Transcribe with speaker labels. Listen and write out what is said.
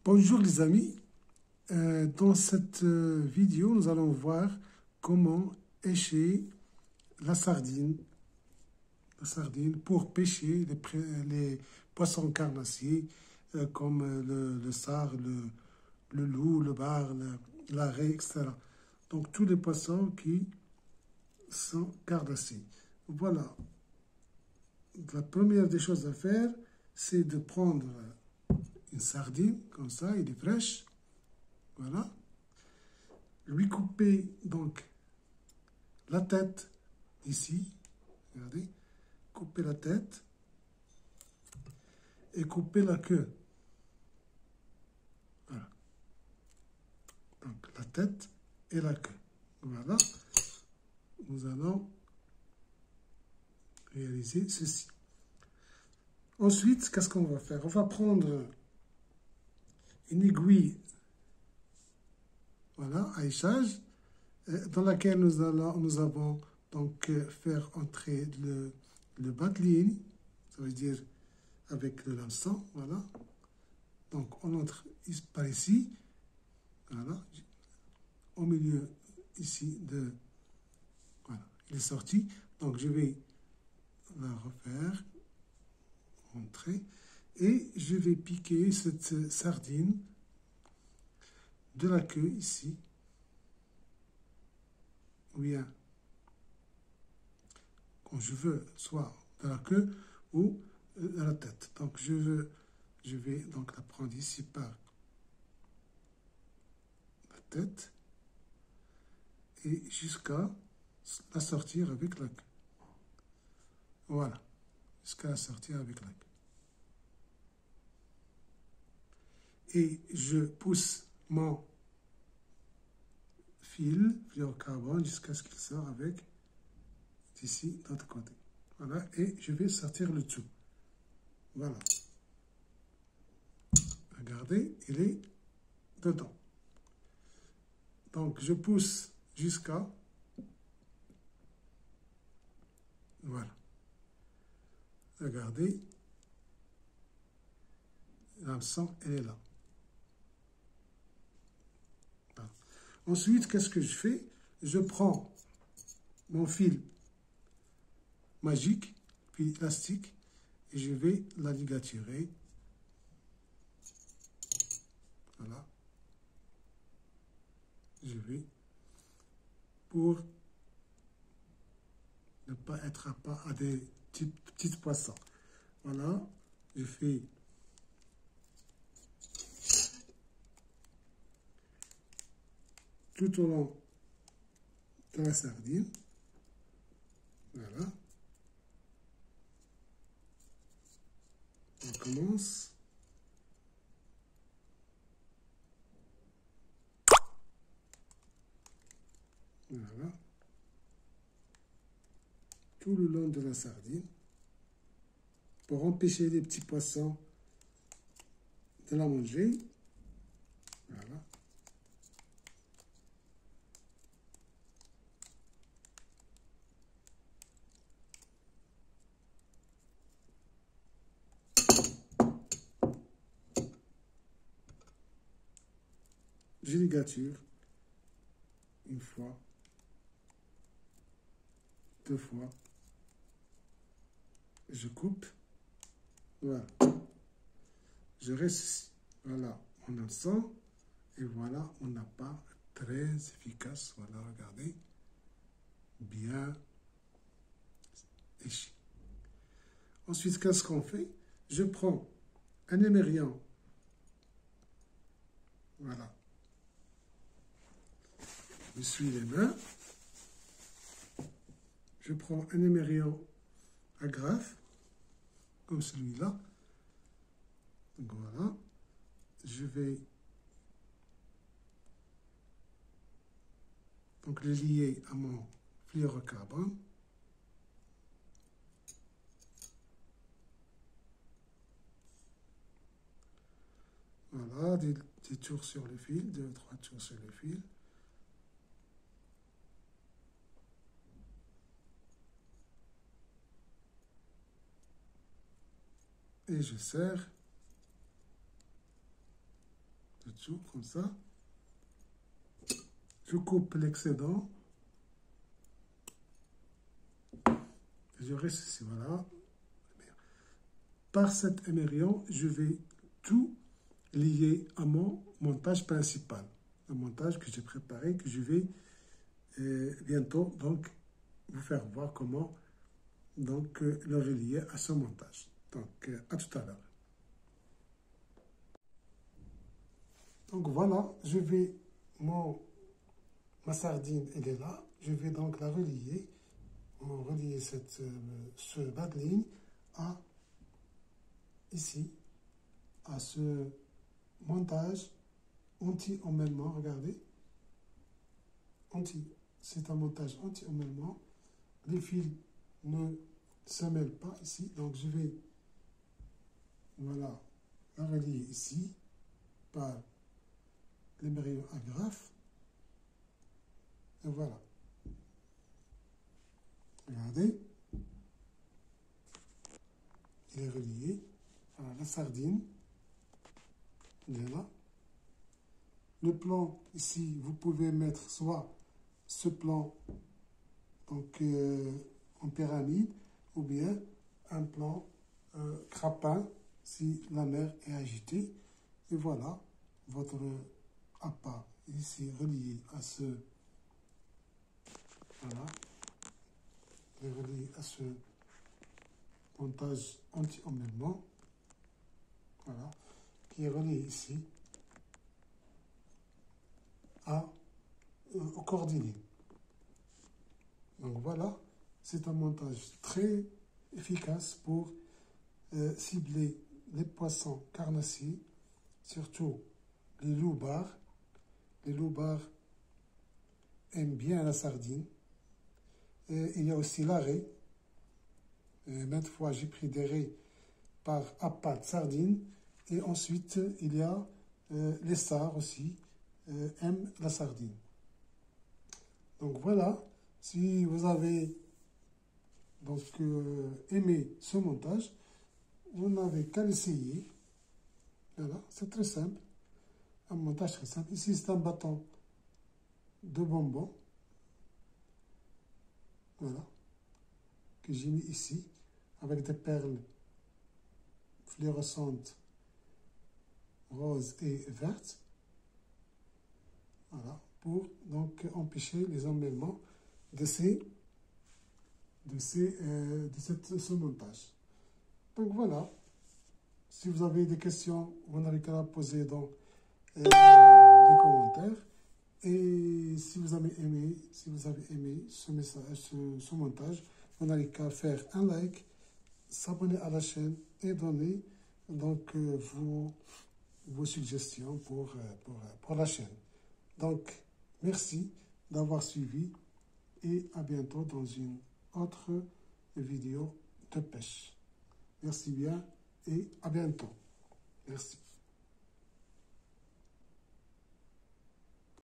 Speaker 1: Bonjour les amis, dans cette vidéo nous allons voir comment écher la sardine pour pêcher les poissons carnassiers comme le sard, le loup, le bar, la raie, etc. Donc tous les poissons qui sont carnassiers. Voilà, la première des choses à faire, c'est de prendre une sardine, comme ça, il est fraîche. Voilà. Lui couper donc la tête ici. Regardez. Couper la tête. Et couper la queue. Voilà. Donc la tête et la queue. Voilà. Nous allons réaliser ceci. Ensuite, qu'est-ce qu'on va faire? On va prendre une aiguille, voilà, à échage, dans laquelle nous avons donc faire entrer le bas de ligne, ça veut dire avec le hameçon, voilà. Donc on entre par ici, voilà, au milieu ici voilà, il est sorti. Donc je vais la refaire, entrer, et je vais piquer cette sardine de la queue ici, ou bien quand je veux, soit de la queue ou de la tête. Donc je vais donc la prendre ici par la tête et jusqu'à la sortir avec la queue. Voilà, jusqu'à la sortir avec la queue. Et je pousse mon fil fluorocarbone jusqu'à ce qu'il sorte avec ici, de l'autre côté. Voilà, et je vais sortir le dessous. Voilà. Regardez, il est dedans. Donc, je pousse jusqu'à... Voilà. Regardez. L'hameçon, elle est là. Voilà. Ensuite, qu'est-ce que je fais? Je prends mon fil magique, puis élastique, et je vais la ligaturer. Voilà. Je vais pour ne pas être à des petits poissons. Voilà. Je fais tout au long de la sardine. Voilà. On commence. Voilà. Tout le long de la sardine. Pour empêcher les petits poissons de la manger. Voilà. Je ligature une fois, deux fois, je coupe, voilà, je reste ici, voilà, on a ça, et voilà, on n'a pas très efficace, voilà, regardez, bien échi. Ensuite, qu'est-ce qu'on fait? Je prends un émerillon, voilà, je suis les mains, je prends un émerillon agrafe, comme celui-là, donc voilà, je vais donc le lier à mon fluorocarbone. Voilà, des tours sur le fil, 2 ou 3 tours sur le fil. Et je serre. dessous, comme ça. Je coupe l'excédent. Je reste ici, voilà. Par cet émerillon, je vais tout lier à mon montage principal. Le montage que j'ai préparé, que je vais bientôt donc vous faire voir comment donc le relier à ce montage. Donc à tout à l'heure. Donc voilà, je vais ma sardine, elle est là. Je vais donc la relier. On va relier ce bas de ligne à ici, à ce montage anti-emmêlement. Regardez, c'est un montage anti-emmêlement. Les fils ne se mêlent pas ici, donc je vais voilà la relier ici par l'émerillon agrafe. Et voilà. Regardez, il est relié. Voilà, la sardine, il est là. Le plan, ici, vous pouvez mettre soit ce plan donc, en pyramide ou bien un plan crapin si la mer est agitée. Et voilà, votre appât ici relié à ce... Voilà, relié à ce montage anti-emmêlement. Voilà, qui est relié ici aux coordonnées. Donc voilà, c'est un montage très efficace pour cibler les poissons carnassiers, surtout les loupards. Les loupards aiment bien la sardine. Et il y a aussi l'arrêt. Maintes fois, j'ai pris des raies par appât de sardine. Et ensuite, il y a les sards aussi, aiment la sardine. Donc voilà, si vous avez donc, aimé ce montage, vous n'avez qu'à l'essayer. Voilà, c'est très simple. Un montage très simple. Ici, c'est un bâton de bonbons. Voilà, que j'ai mis ici, avec des perles fluorescentes, roses et vertes. Voilà, pour donc empêcher les emmêlements de ce montage. Donc voilà, si vous avez des questions, vous n'avez qu'à la poser dans les commentaires. Et si vous avez aimé ce montage, vous n'avez qu'à faire un like, s'abonner à la chaîne et donner donc vos suggestions pour la chaîne. Donc, merci d'avoir suivi et à bientôt dans une autre vidéo de pêche. Merci bien et à bientôt. Merci.